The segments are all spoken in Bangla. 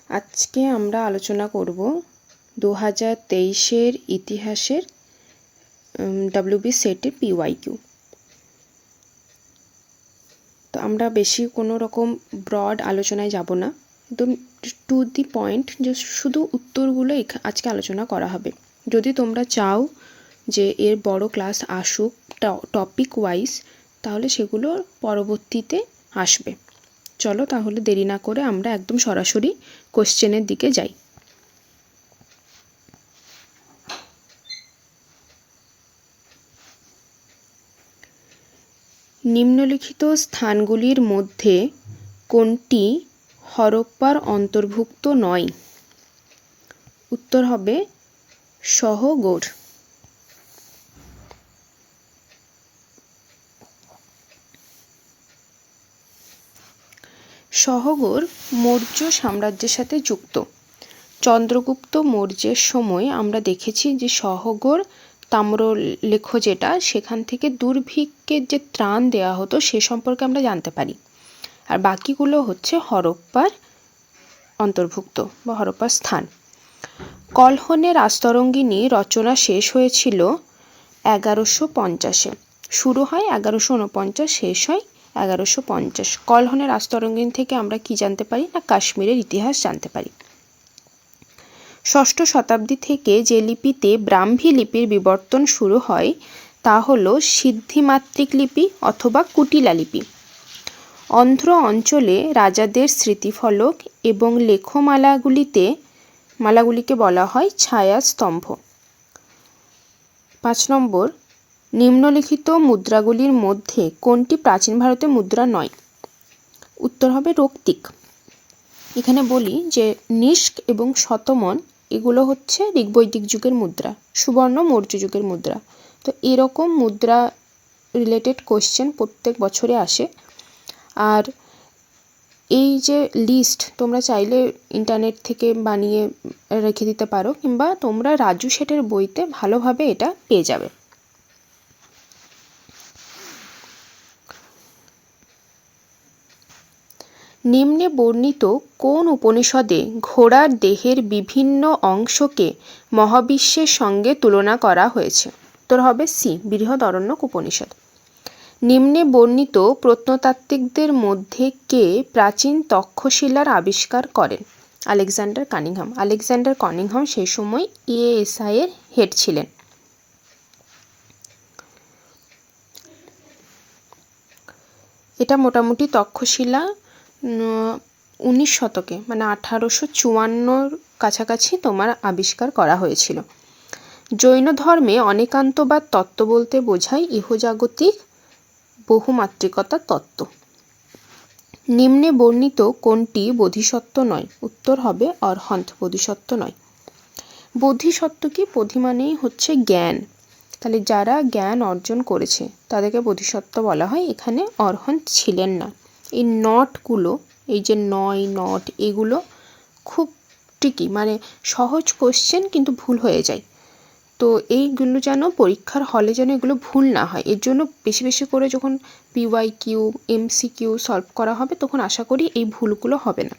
আজকে আমরা আলোচনা করব 2023-এর ইতিহাসের WB সেটের PYQ। তো আমরা বেশি কোনো রকম ব্রড আলোচনায় যাব না, একদম টু দি পয়েন্ট, যে শুধু উত্তরগুলো আজকে আলোচনা করা হবে। যদি তোমরা চাও যে এর বড় ক্লাস আসুক টপিক ওয়াইজ, তাহলে সেগুলো পরবর্তীতে আসবে। চলো তাহলে দেরি না করে আমরা একদম সরাসরি কোশ্চেনের দিকে যাই। নিম্নলিখিত স্থানগুলির মধ্যে কোনটি হরপ্পার অন্তর্ভুক্ত নয়? উত্তর হবে সহগড়। সহগড় মৌর্য সাম্রাজ্যের সাথে যুক্ত। চন্দ্রগুপ্ত মৌর্যের সময় আমরা দেখেছি যে সহগড় তাম্রলেখ, যেটা সেখান থেকে দুর্ভিক্ষের যে ত্রাণ দেওয়া হতো সে সম্পর্কে আমরা জানতে পারি। আর বাকিগুলো হচ্ছে হরপ্পার অন্তর্ভুক্ত বা হরপ্পার স্থান। কলহনের রাজতরঙ্গিনী রচনা শেষ হয়েছিল 1150-এ। শুরু হয় 1149, শেষ হয় 1150। কলহনের রাজতরঙ্গিনী থেকে আমরা কি জানতে পারি না, কাশ্মীরের ইতিহাস জানতে পারি। ষষ্ঠ শতাব্দী থেকে যে লিপিতে ব্রাহ্মী লিপির বিবর্তন শুরু হয় তা হল সিদ্ধিমাতৃক লিপি অথবা কুটিলা লিপি। অন্ধ্র অঞ্চলে রাজাদের স্মৃতিফলক এবং মালাগুলিকে বলা হয় ছায়াস্তম্ভ। 5 নম্বর, নিম্নলিখিত মুদ্রাগুলির মধ্যে কোনটি প্রাচীন ভারতের মুদ্রা নয়? উত্তর হবে রক্তিক। এখানে বলি যে নিষ্ক এবং শতমন এগুলো হচ্ছে ঋগ্বৈদিক যুগের মুদ্রা, সুবর্ণ মৌর্য যুগের মুদ্রা। তো এরকম মুদ্রা রিলেটেড কোশ্চেন প্রত্যেক বছরে আসে। আর এই যে লিস্ট তোমরা চাইলে ইন্টারনেট থেকে বানিয়ে রেখে দিতে পারো, কিংবা তোমরা রাজু শেঠের বইতে ভালোভাবে এটা পেয়ে যাবে। নিম্নে বর্ণিত কোন উপনিষদে ঘোড়ার দেহের বিভিন্ন অংশকে মহাবিশ্বের সঙ্গে তুলনা করা হয়েছে? উত্তর হবে সি, বৃহদারণ্যক উপনিষদ। নিম্নে বর্ণিত প্রত্নতাত্ত্বিকদের মধ্যে কে প্রাচীন তক্ষশিলার আবিষ্কার করেন? Alexander Cunningham. আলেকজান্ডার কানিংহাম সেই সময় EASI এর হেড ছিলেন। এটা মোটামুটি তক্ষশিলা 19 শতকে, মানে 1854 কাছাকাছি তোমার আবিষ্কার করা হয়েছিল। জৈন ধর্মে অনেকান্তবাদ তত্ত্ব বলতে বোঝায় ইহজাগতিক বহুমাত্রিকতা তত্ত্ব। নিম্নে বর্ণিত কোনটি বোধিসত্ত্ব নয়? উত্তর হবে অরহন্ত, বোধিসত্ত্ব নয়। বোধিসত্ত্ব কি? বোধি মানেই হচ্ছে জ্ঞান, তাহলে যারা জ্ঞান অর্জন করেছে তাদেরকে বোধিসত্ত্ব বলা হয়। এখানে অরহন্ত ছিলেন না। এই নটগুলো, এই যে নট, এগুলো খুব ট্রিকি, মানে সহজ কোশ্চেন কিন্তু ভুল হয়ে যায়। তো এইগুলো যেন পরীক্ষার হলে যেন এগুলো ভুল না হয়, এর জন্য বেশি বেশি করে যখন PYQ MCQ সলভ করা হবে তখন আশা করি এই ভুলগুলো হবে না।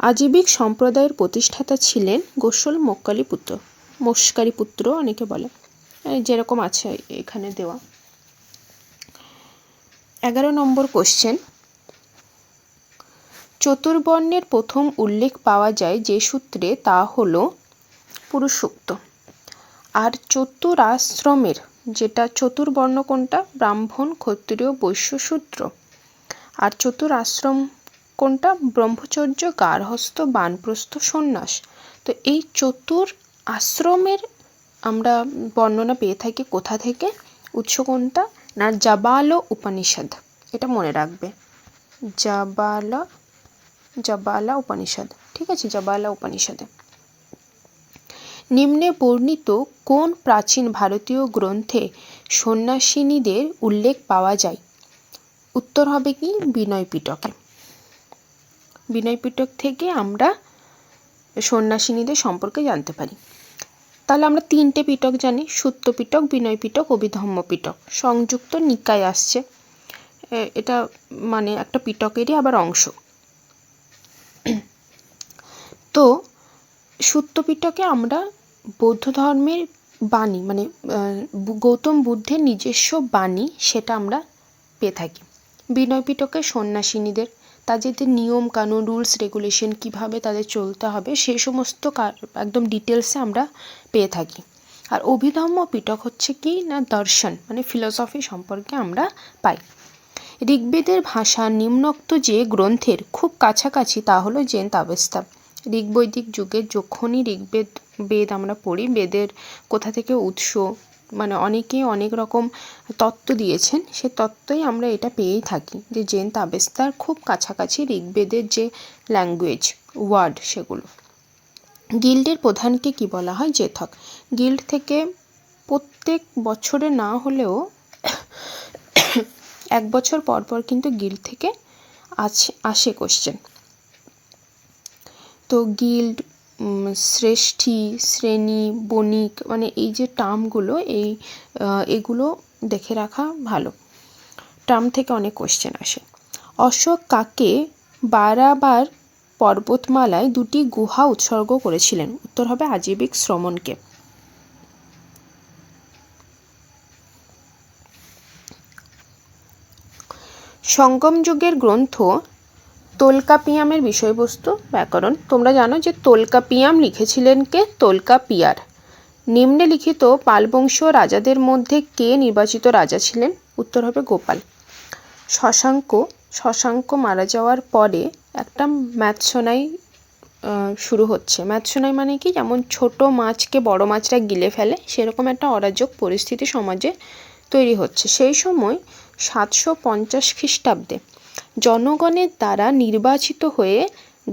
আজীবিক সম্প্রদায়ের প্রতিষ্ঠাতা ছিলেন গোসল মোক্কালী পুত্র অনেকে বলে, যেরকম আছে এখানে দেওয়া। 11 নম্বর কোশ্চেন, চতুর্বর্ণের প্রথম উল্লেখ পাওয়া যায় যে সূত্রে তা হল পুরুষ সূক্ত। আর চতুরাশ্রমের যেটা চতুর্বর্ণ কোনটা? ব্রাহ্মণ, ক্ষত্রিয়, বৈশ্য, শূদ্র। আর চতুরাশ্রম কোনটা? ব্রহ্মচর্য, গার্হস্থ্য, বানপ্রস্থ, সন্ন্যাস। তো এই চতুর আশ্রমের আমরা বর্ণনা পেয়ে থাকি কোথা থেকে? উৎস কোনটা না, জাবালো উপনিষদ। এটা মনে রাখবে, জাবালা উপনিষদ। ঠিক আছে, জাবালা উপনিষদে। নিম্নে বর্ণিত কোন প্রাচীন ভারতীয় গ্রন্থে সন্ন্যাসিনীদের উল্লেখ পাওয়া যায়? উত্তর হবে কি? বিনয় পিটকে। বিনয় পিটক থেকে আমরা সন্ন্যাসিনীদের সম্পর্কে জানতে পারি। তাহলে আমরা 3টে পিটক জানি, সূত্র পিটক, বিনয় পিটক, অভিধম্ম পিটক। সংযুক্ত নিকায় আসছে, এটা মানে একটা পিটকেরই আবার অংশ। সুত্ত পিটকে আমরা বৌদ্ধ ধর্মের বাণী মানে গৌতম বুদ্ধের নিজস্ব বাণী সেটা আমরা পেয়ে থাকি। বিনয় পিটকে সন্ন্যাসিনীদের তাদের নিয়ম কানুন রুলস রেগুলেশন কীভাবে তাদের চলতে হবে সেই সমস্ত একদম ডিটেলসে আমরা পেয়ে থাকি। আর অভিধম্ম পিটক হচ্ছে কি না দর্শন মানে ফিলসফি সম্পর্কে আমরা পাই। ঋগ্বেদের ভাষা নিম্নোক্ত যে গ্রন্থের খুব কাছাকাছি তা হলো জেন্দ আবেস্তা। ঋগ্বৈদিক যুগে যখনই বেদ আমরা পড়ি, বেদের কোথা থেকে উৎস মানে অনেকে অনেক রকম তত্ত্ব দিয়েছেন, সে তত্ত্বই আমরা এটা পেয়েই থাকি যে জেন্দ আবেস্তার খুব কাছাকাছি ঋগ্বেদের যে ল্যাঙ্গুয়েজ ওয়ার্ড সেগুলো। গিল্ডের প্রধানকে কি বলা হয়? জেথক। গিল্ড থেকে প্রত্যেক বছরে না হলেও 1 বছর পর পর কিন্তু গিল্ড থেকে আসে কোশ্চেন। তো গিল্ড, শ্রেষ্ঠী, শ্রেণী, বণিক মানে এই যে টার্মগুলো এগুলো দেখে রাখা ভালো। টার্ম থেকে অনেক কোশ্চেন আসে। অশোক কাকে বারাবার পর্বতমালায় 2টি গুহা উৎসর্গ করেছিলেন? উত্তর হবে আজীবিক শ্রমণকে। সঙ্গম যুগের গ্রন্থ তোলকাপিয়ামের বিষয়বস্তু ব্যাকরণ। তোমরা জানো যে তোলকাপিয়াম লিখেছিলেন কে? তোলকাপিয়ার। নিম্নলিখিত পালবংশীয় রাজাদের মধ্যে কে নির্বাচিত রাজা ছিলেন? উত্তর হবে গোপাল। শশাঙ্ক মারা যাওয়ার পরে একটা ম্যাথশোনাই শুরু হচ্ছে। ম্যাথশোনাই মানে কি? যেমন ছোট মাছকে বড় মাছরা গিলে ফেলে, সেরকম একটা অরাজক পরিস্থিতি সমাজে তৈরি হচ্ছে। সেই সময় 750 খ্রিস্টাব্দে জনগণের দ্বারা নির্বাচিত হয়ে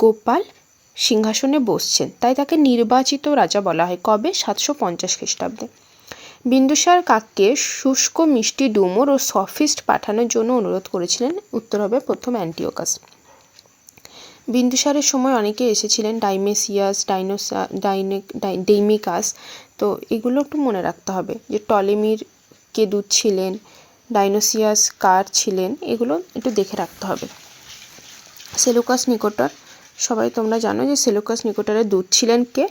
গোপাল সিংহাসনে বসছেন, তাই তাকে নির্বাচিত রাজা বলা হয়। কবে? 750 খ্রিস্টাব্দে। বিন্দুসার কাককে শুষ্ক মিষ্টি ডুমুর ও সফিস্ট পাঠানোর জন্য অনুরোধ করেছিলেন? উত্তর হবে প্রথম অ্যান্টিওকাস। বিন্দুসারের সময় অনেকে এসেছিলেন, ডাইমেসিয়াস, ডেইমিকাস। তো এগুলো একটু মনে রাখতে হবে যে টলেমির কে দূত ছিলেন, ডাইনোসিয়াস কার ছিলেন, এগুলো একটু দেখে রাখতে হবে। সেলুকাস নিকটর, সবাই তোমরা জানো যে সেলুকাস নিকটরের দূত ছিলেন কে?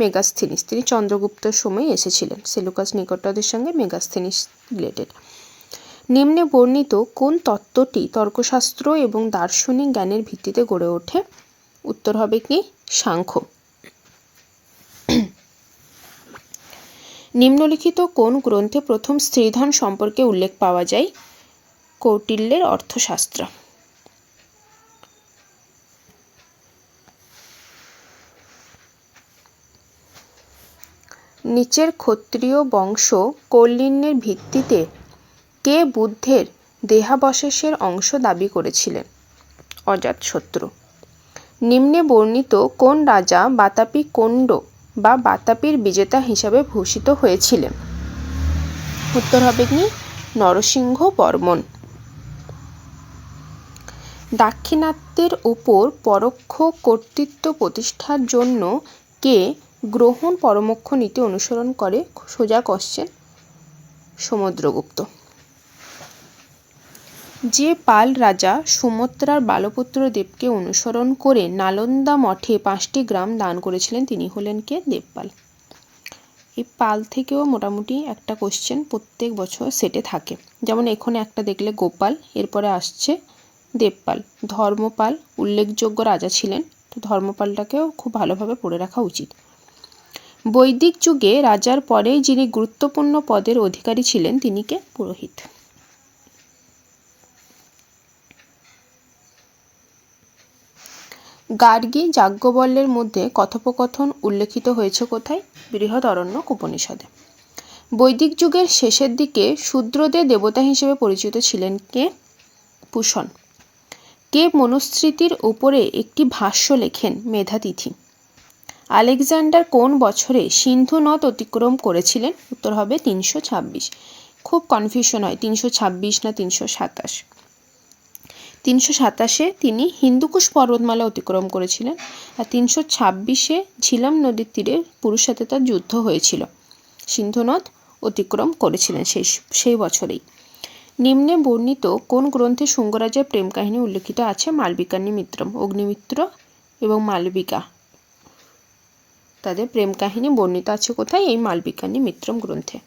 মেগাস্থিনিস। তিনি চন্দ্রগুপ্তর সময় এসেছিলেন। সেলুকাস নিকটরদের সঙ্গে মেগাস্থিনিস রিলেটেড। নিম্নে বর্ণিত কোন তত্ত্বটি তর্কশাস্ত্র এবং দার্শনিক জ্ঞানের ভিত্তিতে গড়ে ওঠে? উত্তর হবে কি? সাংখ্য। নিম্নলিখিত কোন গ্রন্থে প্রথম স্ত্রীধন সম্পর্কে উল্লেখ পাওয়া যায়? কৌটিল্যের অর্থশাস্ত্র। নিচের ক্ষত্রিয় বংশ কৌলিন্যের ভিত্তিতে কে বুদ্ধের দেহাবশেষের অংশ দাবি করেছিলেন? অজাতশত্রু। নিম্নে বর্ণিত কোন রাজা বাতাপি কোন্ড বা বাতাপির বিজেতা হিসাবে ভূষিত হয়েছিলেন? উত্তর হবে কি? নরসিংহ বর্মন। দাক্ষিণাত্যের ওপর পরোক্ষ কর্তৃত্ব প্রতিষ্ঠার জন্য কে গ্রহণ পরমোক্ষ নীতি অনুসরণ করে? সোজা কোশ্চেন, সমুদ্রগুপ্ত। যে পাল রাজা সুমত্রার বালপুত্র দেবকে অনুসরণ করে নালন্দা মঠে 5টি গ্রাম দান করেছিলেন তিনি হলেন কে? দেবপাল। এই পাল থেকেও মোটামুটি একটা কোশ্চেন প্রত্যেক বছর সেটে থাকে। যেমন এখানে একটা দেখলে গোপাল, এরপরে আসছে দেবপাল। ধর্মপাল উল্লেখযোগ্য রাজা ছিলেন, তো ধর্মপালটাকেও খুব ভালোভাবে পড়ে রাখা উচিত। বৈদিক যুগে রাজার পরেই যিনি গুরুত্বপূর্ণ পদের অধিকারী ছিলেন তিনি কে? পুরোহিত। গার্গী যাজ্ঞবল্ক্যের মধ্যে কথোপকথন উল্লেখিত হয়েছে কোথায়? বৃহদারণ্যক উপনিষদে। বৈদিক যুগের শেষের দিকে শূদ্রদের দেবতা হিসেবে পরিচিত ছিলেন কে? পুষণ। কে মনুস্মৃতির উপরে একটি ভাষ্য লেখেন? মেধাতিথি। আলেকজান্ডার কোন বছরে সিন্ধু নদ অতিক্রম করেছিলেন? উত্তর হবে 326। খুব কনফিউশন হয় 326 না 327। 327-এ তিনি হিন্দুকুশ পর্বতমালা অতিক্রম করেছিলেন, আর 326-এ ঝিলাম নদীর তীরে পুরুর সাথে তার যুদ্ধ হয়েছিল। সিন্ধু নদ অতিক্রম করেছিলেন সেই বছরেই। নিম্নে বর্ণিত কোন গ্রন্থে শুঙ্গরাজের প্রেম কাহিনী উল্লেখিত আছে? মালবিকাগ্নিমিত্রম। অগ্নিমিত্র এবং মালবিকা তাদের প্রেম কাহিনী বর্ণিত আছে কোথায়? এই মালবিকাগ্নি মিত্রম গ্রন্থে।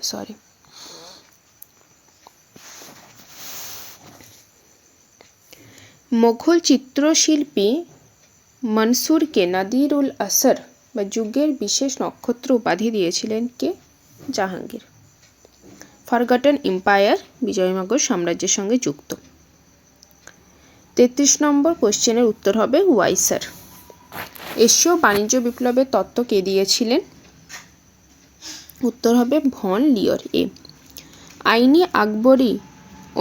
সরি। মোঘল চিত্রশিল্পী মনসুরকে নাদিরুল আসর বা যুগের বিশেষ নক্ষত্র উপাধি দিয়েছিলেন কে? জাহাঙ্গীর। ফরগটন এম্পায়ার বিজয়নগর সাম্রাজ্যের সঙ্গে যুক্ত। 33 নম্বর কোশ্চেনের উত্তর হবে ওয়াইসার। এশীয় বাণিজ্য বিপ্লবের তত্ত্ব কে দিয়েছিলেন? উত্তর হবে ভন লিওর। এ। আইনি আকবরী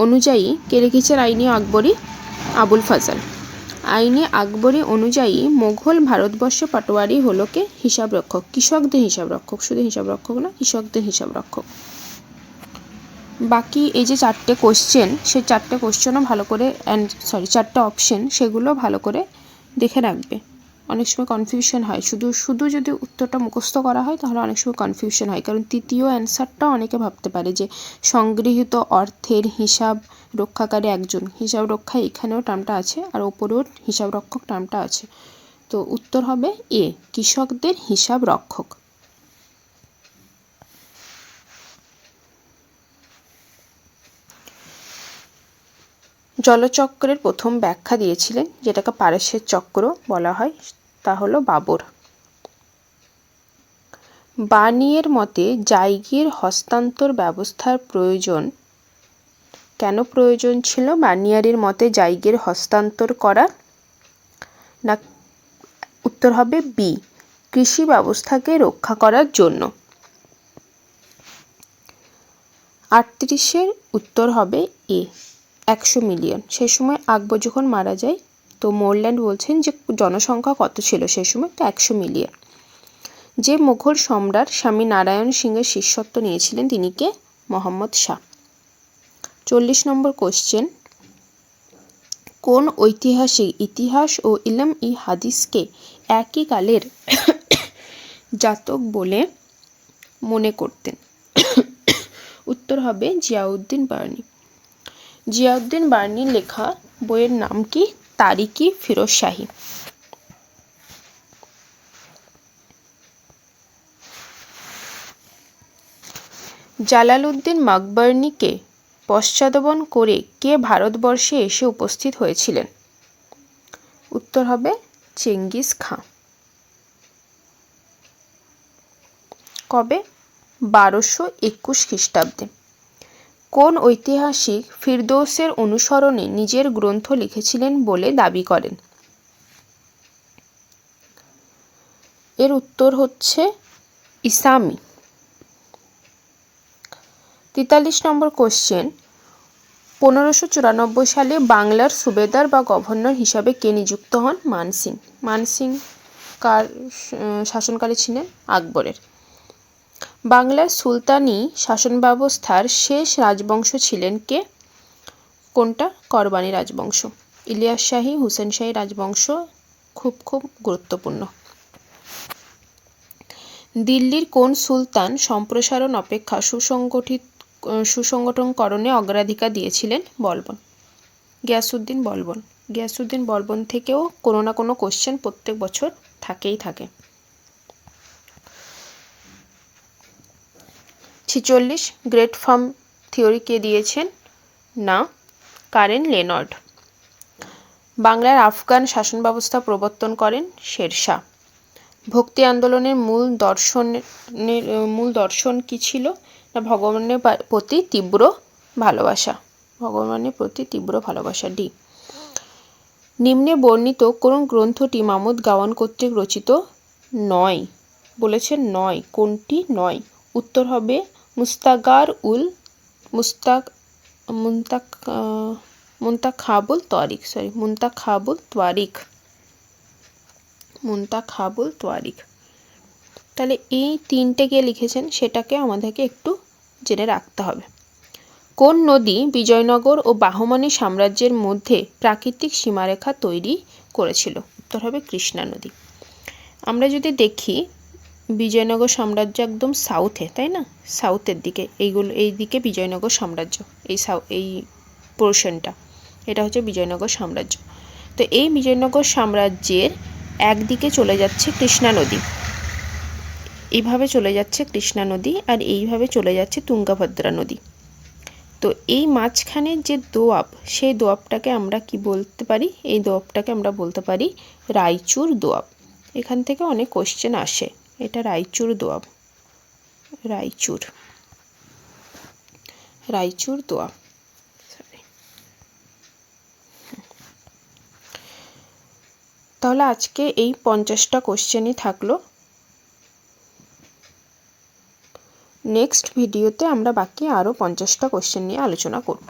অনুযায়ী কে লিখেছেন আইনি আকবরী? আবুল ফাজল। আইনি আকবরী অনুযায়ী মোঘল ভারতবর্ষে পাটোয়ারি হলো কে? হিসাবরক্ষক। কৃষকদের হিসাবরক্ষক, শুধু হিসাবরক্ষক না, কৃষকদের হিসাবরক্ষক। বাকি এই যে 4টে কোশ্চেন, সেই 4টে কোশ্চেনও ভালো করে চারটে অপশন, সেগুলো ভালো করে দেখে রাখবে। অনেক সময় কনফিউশন হয়, শুধু যদি উত্তরটা মুখস্থ করা হয় তাহলে অনেক সময় কনফিউশন হয়, কারণ তৃতীয় অ্যান্সারটা অনেকে ভাবতে পারে যে সংগৃহীত অর্থের হিসাব রক্ষাকারী একজন, হিসাব রক্ষা এখানেও টার্মটা আছে আর ওপরেও হিসাব রক্ষক টার্মটা আছে। তো উত্তর হবে এ, কৃষকদের হিসাব রক্ষক। জলচক্রের প্রথম ব্যাখ্যা দিয়েছিলেন, যেটাকে পারস্যের চক্র বলা হয়, তা হলো বাবর। বার্নিয়ের মতে জায়গির হস্তান্তর ব্যবস্থার প্রয়োজন। কেন প্রয়োজন ছিল বার্নিয়ারের মতে জায়গির হস্তান্তর করা? না, উত্তর হবে বি, কৃষি ব্যবস্থাকে রক্ষা করার জন্য। 38-এর উত্তর হবে এ, 100 মিলিয়ন। সেই সময় আকবর যখন মারা যায়, তো মোরল্যান্ড বলছেন যে জনসংখ্যা কত ছিল সেই সময়, তো 100 মিলিয়ন। যে মুঘল সম্রাট স্বামী নারায়ণ সিংহের শিষ্যত্ব নিয়েছিলেন তিনি কে? মোহাম্মদ শাহ। 40 নম্বর কোশ্চেন, কোন ঐতিহাসিক ইতিহাস ও ইলম ই হাদিসকে একই কালের জাতক বলে মনে করতেন? উত্তর হবে জিয়াউদ্দিন বার্নি। জিয়াউদ্দিন বার্নির লেখা বইয়ের নাম কি? তারিকি ফিরোজ শাহী। জালালউদ্দিন মাকবার্নিকে পশ্চাদপন করে কে ভারতবর্ষে এসে উপস্থিত হয়েছিলেন? উত্তর হবে চেঙ্গিস খাঁ। কবে? 1221 খ্রিস্টাব্দে। কোন ঐতিহাসিক ফিরদৌসের অনুসরণে নিজের গ্রন্থ লিখেছিলেন বলে দাবি করেন? এর উত্তর হচ্ছে ইসামি। 43 নম্বর কোশ্চেন, 1594 সালে বাংলার সুবেদার বা গভর্নর হিসাবে কে নিযুক্ত হন? মানসিং। মানসিং কার শাসনকালে ছিলেন? আকবরের। বাংলার সুলতানি শাসন ব্যবস্থার শেষ রাজবংশ ছিলেন কে? কোনটা? করবানি রাজবংশ। ইলিয়াস শাহী, হুসেন শাহী রাজবংশ খুব গুরুত্বপূর্ণ। দিল্লির কোন সুলতান সম্প্রসারণ অপেক্ষা সুসংগঠনকরণে অগ্রাধিকার দিয়েছিলেন? বলবন। গিয়াসউদ্দিন বলবন। গিয়াসউদ্দিন বলবন থেকেও কোনো না কোনো কোশ্চেন প্রত্যেক বছর থাকেই থাকে। 46 গ্রেট ফার্ম থিওরি কে দিয়েছেন? না, কারেন লেনর্ড। বাংলার আফগান শাসন ব্যবস্থা প্রবর্তন করেন শেরশাহ। ভক্তি আন্দোলনের মূল দর্শন কি ছিল? না ভগবানের প্রতি তীব্র ভালোবাসা। ভগবানের প্রতি তীব্র ভালোবাসা। ডি। নিম্নে বর্ণিত কোন গ্রন্থটি মাহমুদ গাওয়ান কর্তৃক রচিত নয়? বলেছেন নয়, কোনটি নয়? উত্তর হবে মুস্তাগার-উল মুন্তাখাবুল তোয়ারিখ। তাহলে এই 3টে কে লিখেছেন সেটাকে আমাদেরকে একটু জেনে রাখতে হবে। কোন নদী বিজয়নগর ও বাহমানি সাম্রাজ্যের মধ্যে প্রাকৃতিক সীমারেখা তৈরি করেছিল? উত্তর হবে কৃষ্ণা নদী। আমরা যদি দেখি বিজয়নগর সাম্রাজ্য একদম সাউথে, তাই না? সাউথের দিকে এই দিকে বিজয়নগর সাম্রাজ্য, এই পোর্শনটা। এটা হচ্ছে বিজয়নগর সাম্রাজ্য। তো এই বিজয়নগর সাম্রাজ্যের একদিকে চলে যাচ্ছে কৃষ্ণা নদী, এইভাবে চলে যাচ্ছে কৃষ্ণা নদী, আর এইভাবে চলে যাচ্ছে তুঙ্গভদ্রা নদী। তো এই মাঝখানের যে দোয়াব, সেই দোয়াবটাকে আমরা কি বলতে পারি? এই দোয়াবটাকে আমরা বলতে পারি রায়চুর দোয়াব। এখান থেকে অনেক কোশ্চেন আসে। এটা রায়চুর দোয়াব, রায়চুর, রায়চুর দোয়াব। তাহলে আজকে এই 50টা কোশ্চেনই থাকলো। নেক্সট ভিডিওতে আমরা বাকি আরও 50টা কোশ্চেন নিয়ে আলোচনা করব।